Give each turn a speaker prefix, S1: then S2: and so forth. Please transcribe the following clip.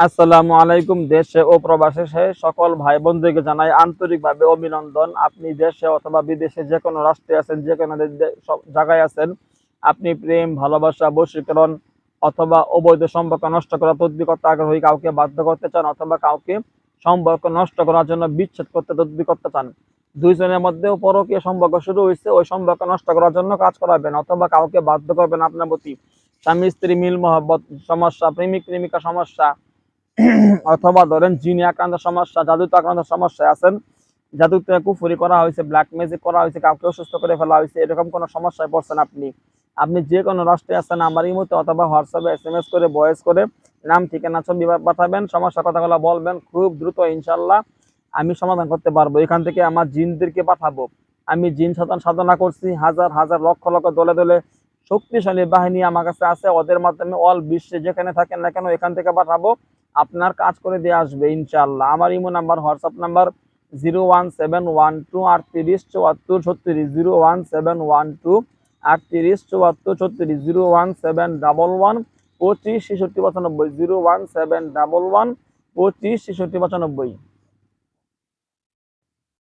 S1: আসসালামু আলাইকুম। দেশে ও প্রবাসে সকল ভাই বন্ধুকে জানাই আন্তরিকভাবে অভিনন্দন। আপনি দেশে অথবা বিদেশে যে কোনো রাষ্ট্রে আছেন, যে কোনো সব জায়গায় আছেন, আপনি প্রেম, ভালোবাসা, বশীকরণ অথবা অবৈধ সম্পর্ক নষ্ট করা তদবির করতে আগ্রহী, কাউকে বাধ্য করতে চান অথবা কাউকে সম্পর্ক নষ্ট করার জন্য বিচ্ছেদ করতে তদবির করতে চান, দুইজনের মধ্যেও পরকীয় সম্পর্ক শুরু হয়েছে, ওই সম্পর্ক নষ্ট করার জন্য কাজ করাবেন অথবা কাউকে বাধ্য করবেন আপনার প্রতি, স্বামী স্ত্রী মিল মহব্বত সমস্যা, প্রেমিক প্রেমিকা সমস্যা, অথবা ধরেন জিনে আক্রান্ত সমস্যা, জাদুতে আক্রান্ত সমস্যায় আছেন, জাদুতে কুফরি করা হয়েছে, ব্ল্যাক ম্যাজিক করা হয়েছে, কাউকে অসুস্থ করে ফেলা হয়েছে, এরকম কোনো সমস্যায় পড়ছেন আপনি, আপনি যে কোনো রাষ্ট্রে আছেন, আমার ইমোতে অথবা হোয়াটসঅ্যাপে SMS করে, ভয়েস করে নাম, ঠিকানা, ছবি পাঠাবেন, সমস্যার কথাগুলো বলবেন, খুব দ্রুত ইনশাল্লাহ আমি সমাধান করতে পারবো। এখান থেকে আমার জিনদেরকে পাঠাবো। আমি জিন সাধনা করছি, হাজার হাজার লক্ষ লক্ষ দলে দলে শক্তিশালী বাহিনী আমার কাছে আছে, ওদের মাধ্যমে অল বিশ্বে যেখানে থাকেন না কেন এখান থেকে পাঠাবো, আপনার কাজ করে দিয়ে আসবে ইনশাআল্লাহ। আমার ইমো নাম্বার, হোয়াটসঅ্যাপ নাম্বার 01712 38 74 36, 01712 38 74 36, 01711 25 66 95, 01711 25 66 95।